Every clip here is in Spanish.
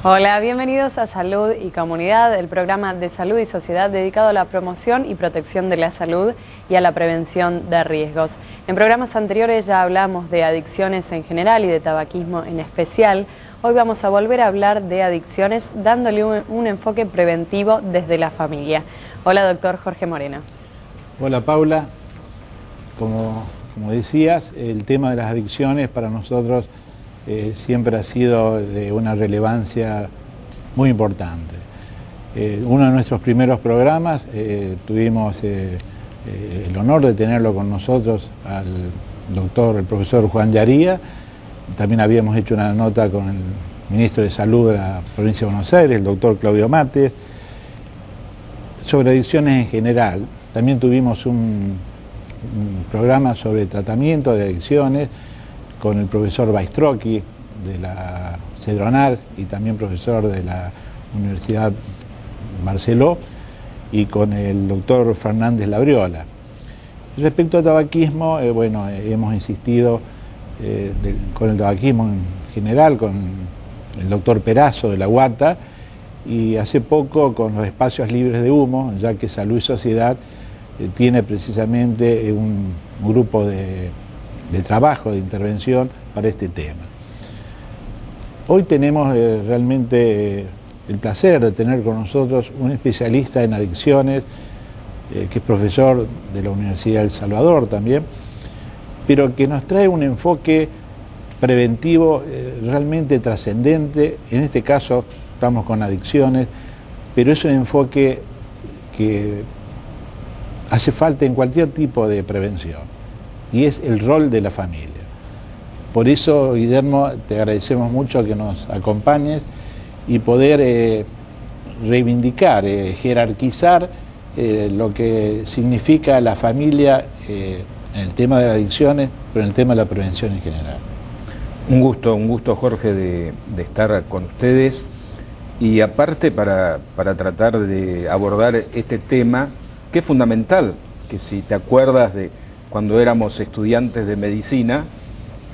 Hola, bienvenidos a Salud y Comunidad, el programa de salud y sociedad dedicado a la promoción y protección de la salud y a la prevención de riesgos. En programas anteriores ya hablamos de adicciones en general y de tabaquismo en especial. Hoy vamos a volver a hablar de adicciones dándole un enfoque preventivo desde la familia. Hola, doctor Jorge Moreno. Hola, Paula. Como decías, el tema de las adicciones para nosotros siempre ha sido de una relevancia muy importante. Uno de nuestros primeros programas tuvimos el honor de tenerlo con nosotros el profesor Juan Yaría. También habíamos hecho una nota con el ministro de Salud de la provincia de Buenos Aires, el doctor Claudio Mates, sobre adicciones en general. También tuvimos un programa sobre tratamiento de adicciones con el profesor Baistrocchi de la Cedronar y también profesor de la Universidad Barceló, y con el doctor Fernández Labriola. Respecto al tabaquismo, hemos insistido con el tabaquismo en general, con el doctor Perazo de la UATA, y hace poco con los espacios libres de humo, ya que Salud y Sociedad tiene precisamente un grupo de trabajo, de intervención para este tema. Hoy tenemos realmente el placer de tener con nosotros un especialista en adicciones, que es profesor de la Universidad de El Salvador también, pero que nos trae un enfoque preventivo realmente trascendente. En este caso estamos con adicciones, pero es un enfoque que hace falta en cualquier tipo de prevención, y es el rol de la familia. Por eso, Guillermo, te agradecemos mucho que nos acompañes y poder reivindicar, jerarquizar lo que significa la familia en el tema de adicciones, pero en el tema de la prevención en general. Un gusto, Jorge, de estar con ustedes, y aparte para tratar de abordar este tema que es fundamental, que si te acuerdas de cuando éramos estudiantes de medicina,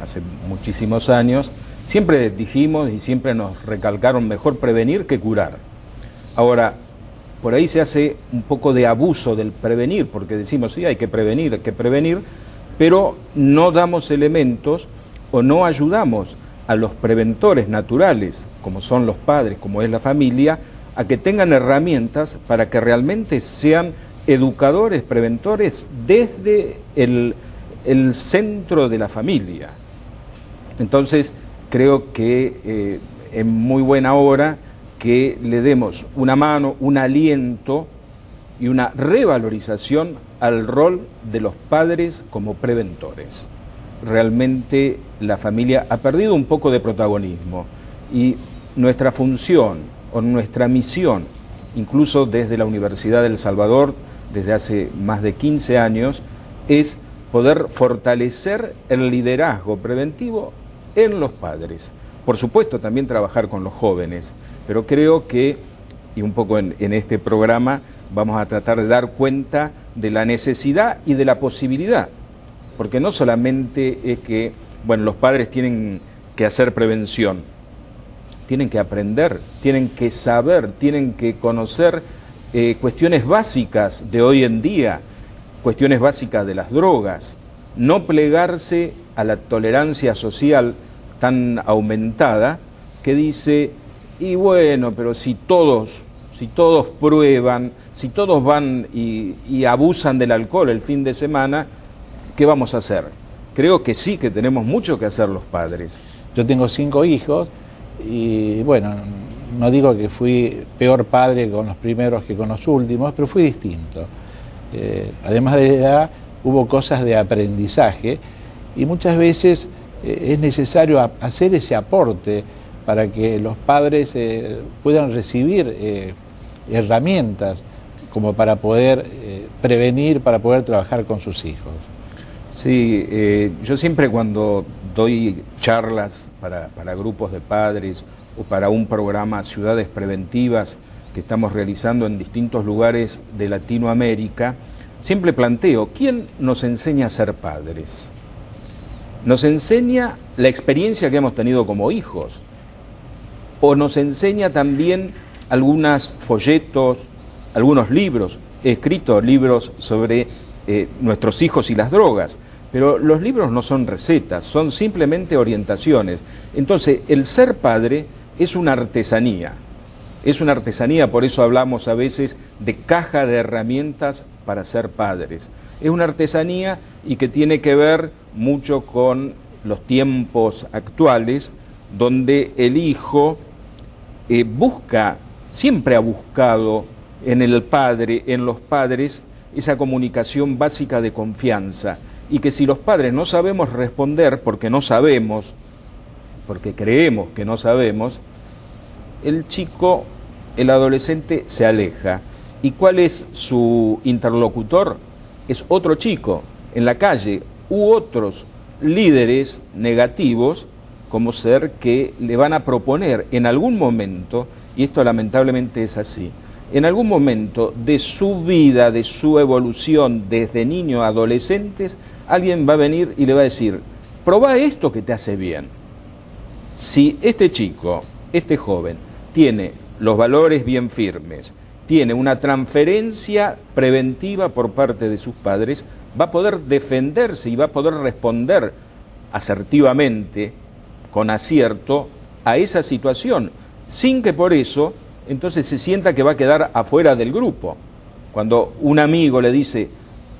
hace muchísimos años, siempre dijimos y siempre nos recalcaron: mejor prevenir que curar. Ahora, por ahí se hace un poco de abuso del prevenir, porque decimos, sí, hay que prevenir, pero no damos elementos o no ayudamos a los preventores naturales, como son los padres, como es la familia, a que tengan herramientas para que realmente sean educadores, preventores desde el centro de la familia. Entonces, creo que es muy buena hora que le demos una mano, un aliento y una revalorización al rol de los padres como preventores. Realmente la familia ha perdido un poco de protagonismo, y nuestra función o nuestra misión, incluso desde la Universidad de El Salvador, desde hace más de 15 años, es poder fortalecer el liderazgo preventivo en los padres. Por supuesto, también trabajar con los jóvenes, pero creo que, y un poco en este programa, vamos a tratar de dar cuenta de la necesidad y de la posibilidad, porque no solamente es que, los padres tienen que hacer prevención, tienen que aprender, tienen que saber, tienen que conocer cuestiones básicas de hoy en día, cuestiones básicas de las drogas, no plegarse a la tolerancia social tan aumentada que dice, pero si todos prueban, si todos van y abusan del alcohol el fin de semana, ¿qué vamos a hacer? Creo que sí, que tenemos mucho que hacer los padres. Yo tengo 5 hijos y no digo que fui peor padre con los primeros que con los últimos, pero fui distinto. Además de la edad, hubo cosas de aprendizaje, y muchas veces es necesario hacer ese aporte para que los padres puedan recibir herramientas como para poder prevenir, para poder trabajar con sus hijos. Sí, yo siempre cuando doy charlas para grupos de padres o para un programa Ciudades Preventivas que estamos realizando en distintos lugares de Latinoamérica, siempre planteo, ¿quién nos enseña a ser padres? Nos enseña la experiencia que hemos tenido como hijos. o nos enseña también algunos folletos, algunos libros. He escrito libros sobre nuestros hijos y las drogas, pero los libros no son recetas, son simplemente orientaciones. Entonces, el ser padre es una artesanía. Es una artesanía, por eso hablamos a veces de caja de herramientas para ser padres. Es una artesanía y que tiene que ver mucho con los tiempos actuales, donde el hijo siempre ha buscado en el padre, en los padres, esa comunicación básica de confianza. Y que si los padres no sabemos responder porque no sabemos, porque creemos que no sabemos, el chico, el adolescente se aleja. ¿Y cuál es su interlocutor? Es otro chico en la calle u otros líderes negativos como ser que le van a proponer en algún momento, y esto lamentablemente es así, en algún momento de su vida, de su evolución desde niño a adolescentes, alguien va a venir y le va a decir, probá esto que te hace bien. Si este chico, este joven, tiene los valores bien firmes, tiene una transferencia preventiva por parte de sus padres, va a poder defenderse y va a poder responder asertivamente, con acierto, a esa situación, sin que por eso entonces se sienta que va a quedar afuera del grupo. Cuando un amigo le dice,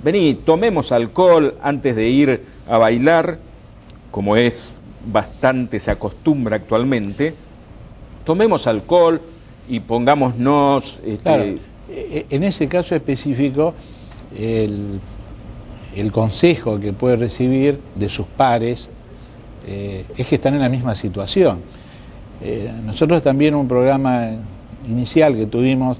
vení, tomemos alcohol antes de ir a bailar, como es bastante, se acostumbra actualmente, tomemos alcohol y pongámonos... Claro, en ese caso específico, el consejo que puede recibir de sus pares es que están en la misma situación. Nosotros también un programa inicial que tuvimos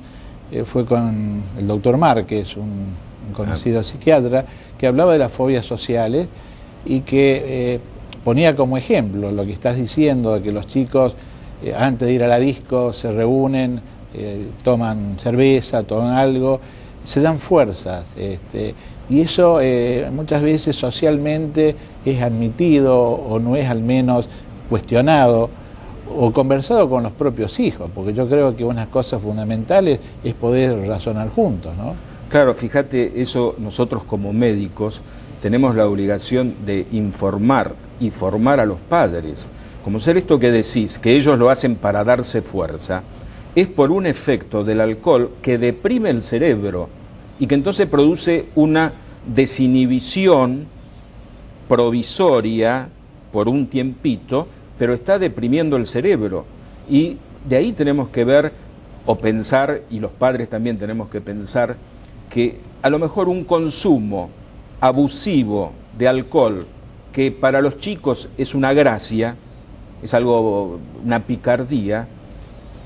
fue con el doctor Márquez, un conocido psiquiatra, que hablaba de las fobias sociales y que ponía como ejemplo lo que estás diciendo, de que los chicos antes de ir a la disco se reúnen, toman cerveza, toman algo, se dan fuerzas, y eso muchas veces socialmente es admitido o no es al menos cuestionado o conversado con los propios hijos, porque yo creo que unas cosas fundamentales es poder razonar juntos, ¿no? Claro, fíjate, eso nosotros como médicos tenemos la obligación de informar y formar a los padres. Como ser esto que decís, que ellos lo hacen para darse fuerza, es por un efecto del alcohol que deprime el cerebro y que entonces produce una desinhibición provisoria por un tiempito, pero está deprimiendo el cerebro. Y de ahí tenemos que ver o pensar, y los padres también tenemos que pensar, que a lo mejor un consumo abusivo de alcohol, que para los chicos es una gracia, es algo, una picardía,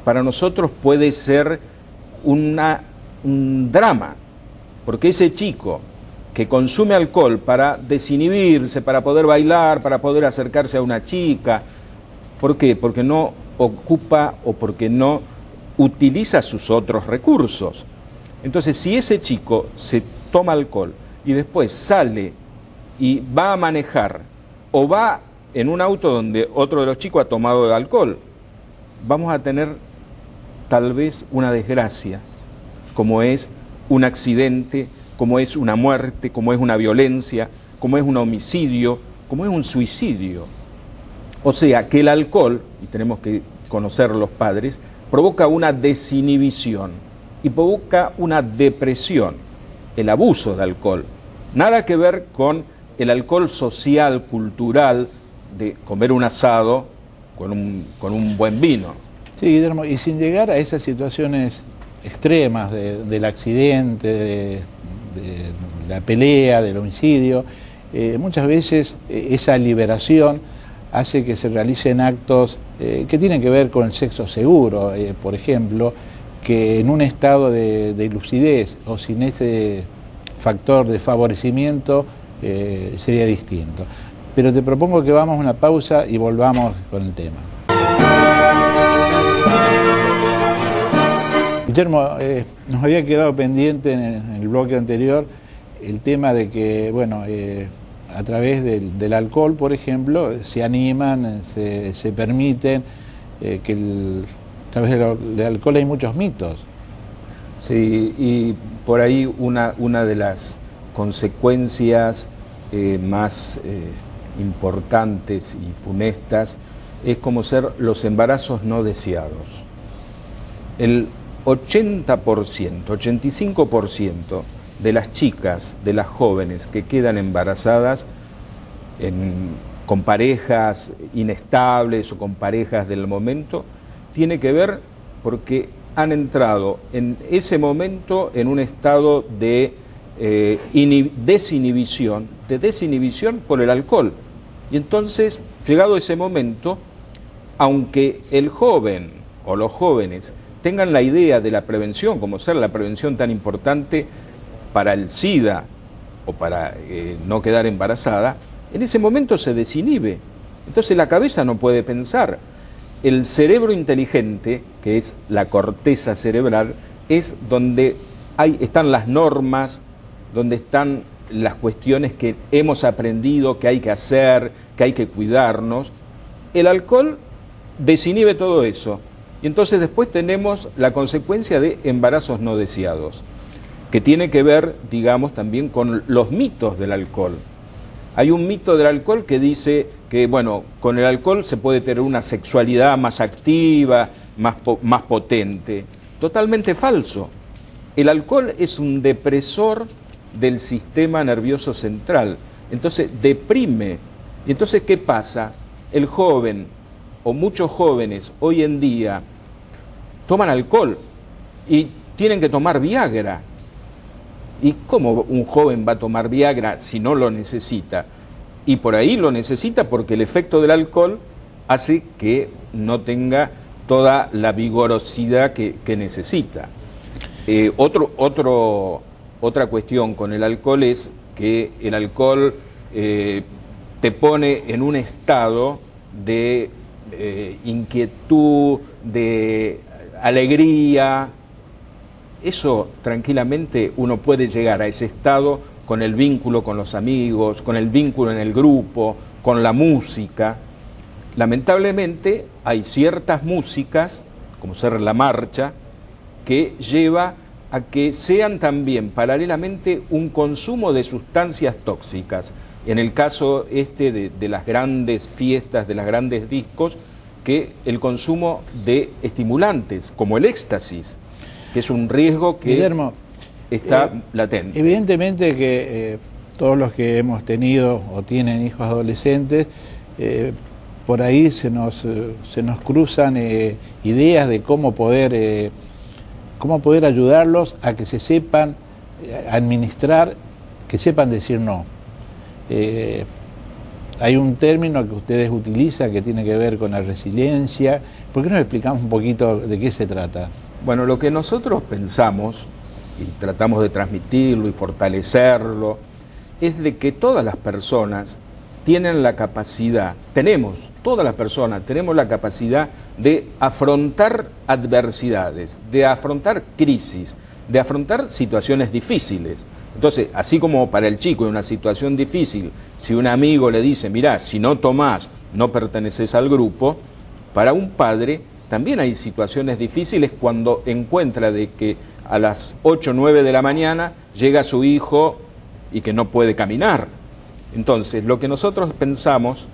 para nosotros puede ser un drama, porque ese chico que consume alcohol para desinhibirse, para poder bailar, para poder acercarse a una chica, ¿por qué? Porque no ocupa o porque no utiliza sus otros recursos. Entonces, si ese chico se toma alcohol y después sale y va a manejar o va en un auto donde otro de los chicos ha tomado alcohol, vamos a tener tal vez una desgracia, como es un accidente, como es una muerte, como es una violencia, como es un homicidio, como es un suicidio. O sea, que el alcohol, y tenemos que conocer los padres, provoca una desinhibición y provoca una depresión, el abuso de alcohol. Nada que ver con el alcohol social, cultural, de comer un asado con un buen vino. Sí, Guillermo, y sin llegar a esas situaciones extremas del accidente, de la pelea, del homicidio, muchas veces esa liberación hace que se realicen actos que tienen que ver con el sexo seguro, por ejemplo, que en un estado de lucidez o sin ese factor de favorecimiento sería distinto. Pero te propongo que vamos a una pausa y volvamos con el tema. Guillermo, nos había quedado pendiente en el bloque anterior el tema de que, bueno, a través del alcohol, por ejemplo, se animan, se permiten a través del alcohol hay muchos mitos. Sí, y por ahí una de las consecuencias más importantes y funestas es como ser los embarazos no deseados. El 80%, 85% de las chicas, de las jóvenes que quedan embarazadas con parejas inestables o con parejas del momento, tiene que ver porque han entrado en ese momento en un estado de desinhibición por el alcohol. Y entonces, llegado ese momento, aunque el joven o los jóvenes tengan la idea de la prevención, como ser la prevención tan importante para el SIDA o para no quedar embarazada, en ese momento se desinhibe. Entonces la cabeza no puede pensar. El cerebro inteligente, que es la corteza cerebral, es donde están las normas, donde están las cuestiones que hemos aprendido, que hay que hacer, que hay que cuidarnos. El alcohol desinhibe todo eso. Y entonces después tenemos la consecuencia de embarazos no deseados, que tiene que ver, digamos, también con los mitos del alcohol. Hay un mito del alcohol que dice que, bueno, con el alcohol se puede tener una sexualidad más activa, más potente. Totalmente falso. El alcohol es un depresor del sistema nervioso central. Entonces deprime. Y entonces, ¿qué pasa? El joven o muchos jóvenes hoy en día toman alcohol y tienen que tomar Viagra. ¿Y cómo un joven va a tomar Viagra si no lo necesita? Y por ahí lo necesita porque el efecto del alcohol hace que no tenga toda la vigorosidad que necesita. Otra cuestión con el alcohol es que el alcohol te pone en un estado de inquietud, de alegría. Eso tranquilamente uno puede llegar a ese estado con el vínculo con los amigos, con el vínculo en el grupo, con la música. Lamentablemente hay ciertas músicas, como ser la marcha, que lleva a que sean también paralelamente un consumo de sustancias tóxicas. En el caso de las grandes fiestas, de los grandes discos, que el consumo de estimulantes, como el éxtasis, que es un riesgo que Guillermo, está latente. Evidentemente que todos los que hemos tenido o tienen hijos adolescentes, por ahí se nos cruzan ideas de cómo poder ayudarlos a que se sepan administrar, que sepan decir no. Hay un término que ustedes utilizan que tiene que ver con la resiliencia. ¿Por qué nos explicamos un poquito de qué se trata? Bueno, lo que nosotros pensamos y tratamos de transmitirlo y fortalecerlo es de que todas las personas tienen la capacidad, todas las personas tenemos la capacidad de afrontar adversidades, de afrontar crisis, de afrontar situaciones difíciles. Entonces, así como para el chico en una situación difícil, si un amigo le dice, mirá, si no tomás, no perteneces al grupo, para un padre también hay situaciones difíciles cuando encuentra de que a las 8 o 9 de la mañana llega su hijo y que no puede caminar. Entonces, lo que nosotros pensamos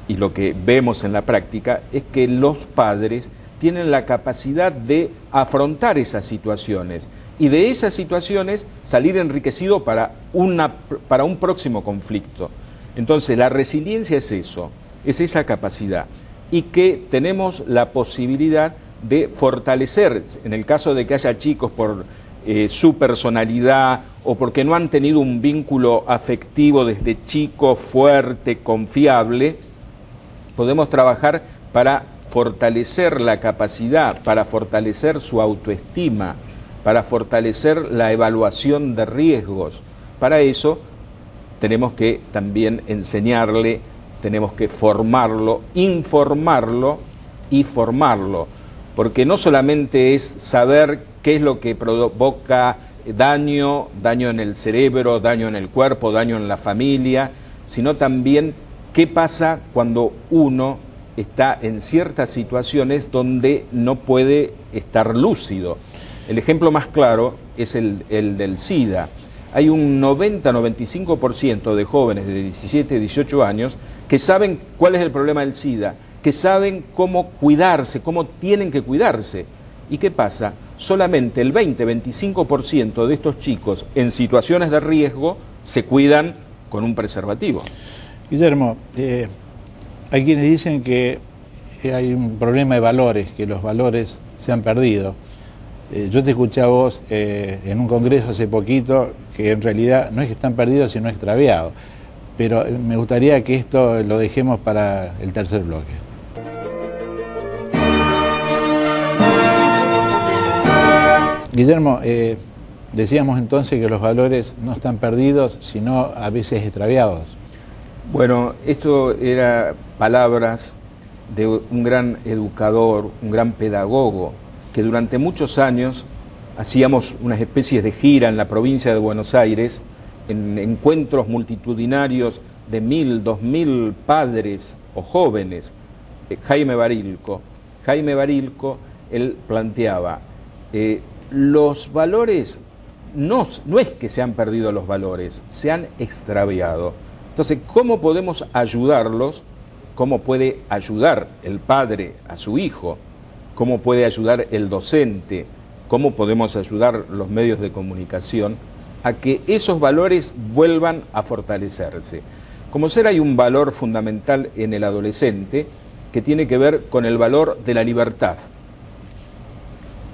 y lo que vemos en la práctica es que los padres tienen la capacidad de afrontar esas situaciones y de esas situaciones salir enriquecido para un próximo conflicto. Entonces, la resiliencia es eso, es esa capacidad, y que tenemos la posibilidad de fortalecer, en el caso de que haya chicos por su personalidad o porque no han tenido un vínculo afectivo desde chico fuerte, confiable, podemos trabajar para fortalecer la capacidad, para fortalecer su autoestima, para fortalecer la evaluación de riesgos. Para eso tenemos que también enseñarle, tenemos que formarlo, informarlo y formarlo, porque no solamente es saber qué es lo que provoca daño en el cerebro, daño en el cuerpo, daño en la familia, sino también qué pasa cuando uno está en ciertas situaciones donde no puede estar lúcido. El ejemplo más claro es el del SIDA. Hay un 90-95% de jóvenes de 17, 18 años que saben cuál es el problema del SIDA, que saben cómo cuidarse, cómo tienen que cuidarse. ¿Y qué pasa? Solamente el 20-25% de estos chicos en situaciones de riesgo se cuidan con un preservativo. Guillermo, hay quienes dicen que hay un problema de valores, que los valores se han perdido. Yo te escuché a vos en un congreso hace poquito que en realidad no es que están perdidos, sino extraviados. Pero me gustaría que esto lo dejemos para el tercer bloque. Guillermo, decíamos entonces que los valores no están perdidos, sino a veces extraviados. Bueno, esto era palabras de un gran educador, un gran pedagogo, que durante muchos años hacíamos unas especies de gira en la provincia de Buenos Aires, en encuentros multitudinarios de 1000, 2000 padres o jóvenes. Jaime Barilco, él planteaba, los valores, no es que se han perdido los valores, se han extraviado. Entonces, ¿cómo podemos ayudarlos? ¿Cómo puede ayudar el padre a su hijo? ¿Cómo puede ayudar el docente? ¿Cómo podemos ayudar los medios de comunicación a que esos valores vuelvan a fortalecerse? Como ser, hay un valor fundamental en el adolescente que tiene que ver con el valor de la libertad.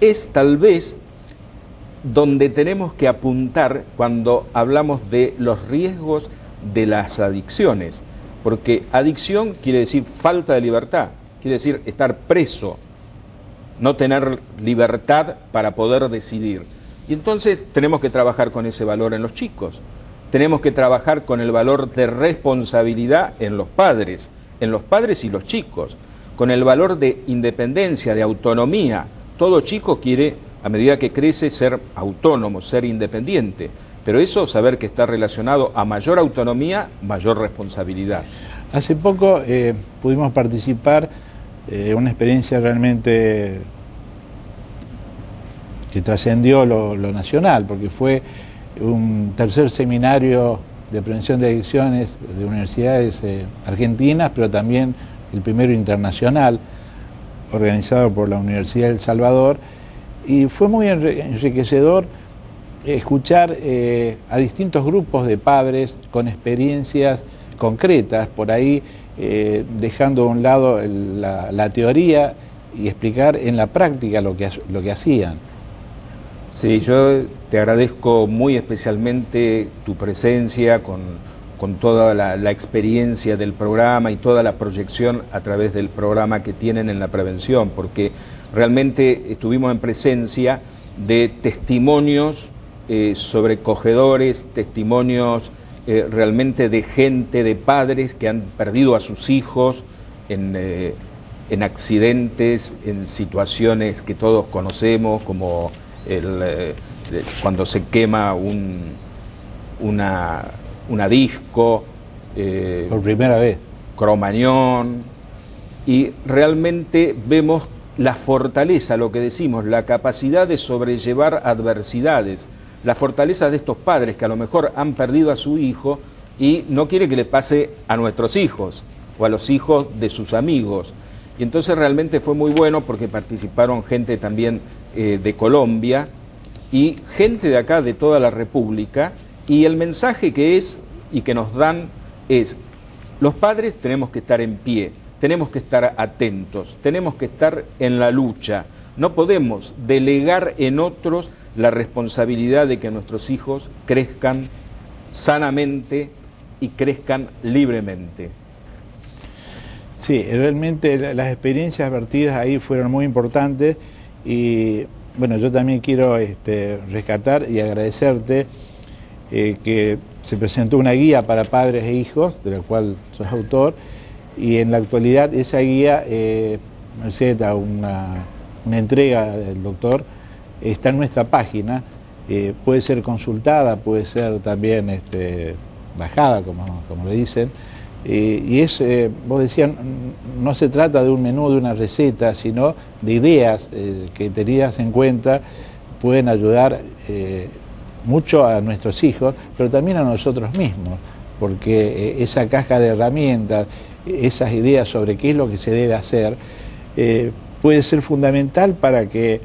Es tal vez donde tenemos que apuntar cuando hablamos de los riesgos de las adicciones, porque adicción quiere decir falta de libertad, quiere decir estar preso, no tener libertad para poder decidir. Y entonces tenemos que trabajar con ese valor en los chicos, tenemos que trabajar con el valor de responsabilidad en los padres y los chicos, con el valor de independencia, de autonomía. Todo chico quiere, a medida que crece, ser autónomo, ser independiente, pero eso, saber que está relacionado a mayor autonomía, mayor responsabilidad. Hace poco pudimos participar en una experiencia realmente que trascendió lo nacional, porque fue un tercer seminario de prevención de adicciones de universidades argentinas, pero también el primero internacional, organizado por la Universidad de El Salvador, y fue muy enriquecedor escuchar a distintos grupos de padres con experiencias concretas, por ahí dejando a un lado la teoría y explicar en la práctica lo que hacían. Sí, yo te agradezco muy especialmente tu presencia con toda la experiencia del programa y toda la proyección a través del programa que tienen en la prevención, porque realmente estuvimos en presencia de testimonios sobrecogedores, testimonios realmente de gente, de padres que han perdido a sus hijos en accidentes, en situaciones que todos conocemos, como cuando se quema una disco, por primera vez, Cromañón, y realmente vemos la fortaleza, lo que decimos, la capacidad de sobrellevar adversidades, la fortaleza de estos padres que a lo mejor han perdido a su hijo y no quiere que le pase a nuestros hijos o a los hijos de sus amigos. Y entonces realmente fue muy bueno porque participaron gente también de Colombia y gente de acá, de toda la República, y el mensaje que es y que nos dan es: los padres tenemos que estar en pie, tenemos que estar atentos, tenemos que estar en la lucha, no podemos delegar en otros la responsabilidad de que nuestros hijos crezcan sanamente y crezcan libremente. Sí, realmente las experiencias vertidas ahí fueron muy importantes y bueno, yo también quiero rescatar y agradecerte que se presentó una guía para padres e hijos, de la cual sos autor, y en la actualidad esa guía, merced a una entrega del doctor, está en nuestra página, puede ser consultada, puede ser también bajada, como le dicen, Y es, vos decías, no se trata de un menú, de una receta, sino de ideas que tenidas en cuenta pueden ayudar mucho a nuestros hijos, pero también a nosotros mismos, porque esa caja de herramientas, esas ideas sobre qué es lo que se debe hacer, puede ser fundamental para que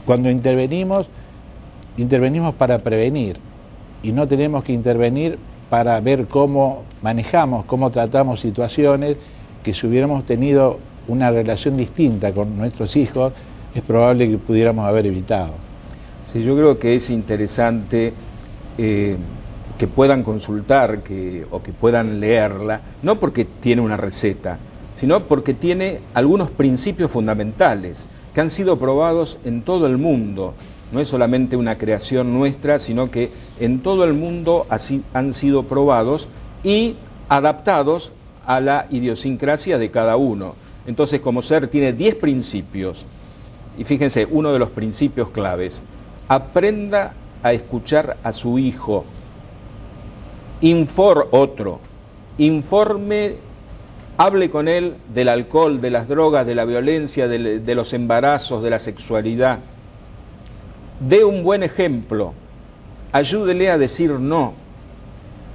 cuando intervenimos para prevenir, y no tenemos que intervenir para ver cómo manejamos, cómo tratamos situaciones que si hubiéramos tenido una relación distinta con nuestros hijos, es probable que pudiéramos haber evitado. Sí, yo creo que es interesante que puedan consultar o que puedan leerla, no porque tiene una receta, sino porque tiene algunos principios fundamentales que han sido probados en todo el mundo. No es solamente una creación nuestra, sino que en todo el mundo así han sido probados y adaptados a la idiosincrasia de cada uno. Entonces, como ser tiene 10 principios, y fíjense, uno de los principios claves: aprenda a escuchar a su hijo, informe, hable con él del alcohol, de las drogas, de la violencia, de los embarazos, de la sexualidad. Dé un buen ejemplo, ayúdele a decir no,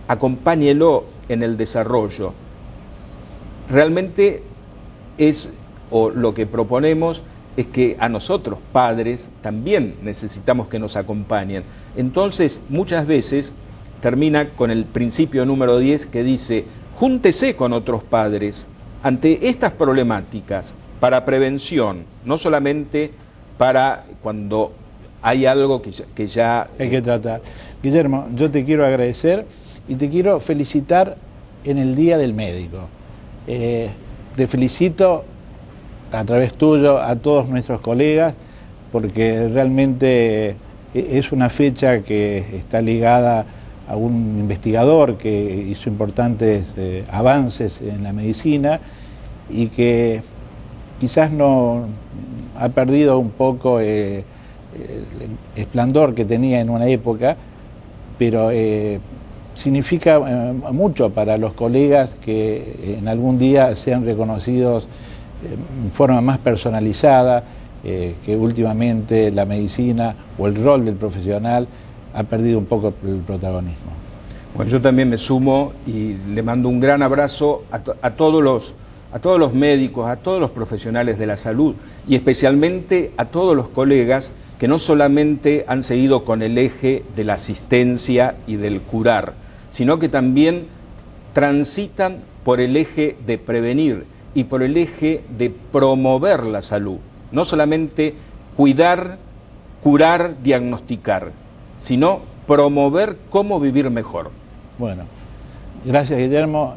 acompáñelo en el desarrollo. Realmente lo que proponemos es que a nosotros, padres, también necesitamos que nos acompañen. Entonces, muchas veces termina con el principio número 10 que dice: júntese con otros padres ante estas problemáticas para prevención, no solamente para cuando hay algo que ya hay que tratar. Guillermo, yo te quiero agradecer y te quiero felicitar en el Día del Médico. Te felicito a través tuyo a todos nuestros colegas, porque realmente es una fecha que está ligada a un investigador que hizo importantes avances en la medicina y que quizás no ha perdido un poco el esplendor que tenía en una época, pero significa mucho para los colegas que en algún día sean reconocidos en forma más personalizada, que últimamente la medicina o el rol del profesional ha perdido un poco el protagonismo. Bueno, yo también me sumo y le mando un gran abrazo a todos los médicos, a todos los profesionales de la salud y especialmente a todos los colegas que no solamente han seguido con el eje de la asistencia y del curar, sino que también transitan por el eje de prevenir y por el eje de promover la salud. No solamente cuidar, curar, diagnosticar, sino promover cómo vivir mejor. Bueno, gracias Guillermo,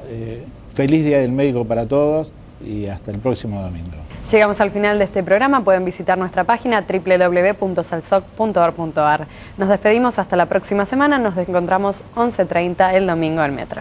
feliz Día del Médico para todos y hasta el próximo domingo. Llegamos al final de este programa, pueden visitar nuestra página www.salsoc.org.ar. Nos despedimos hasta la próxima semana, nos encontramos 11:30 el domingo al Metro.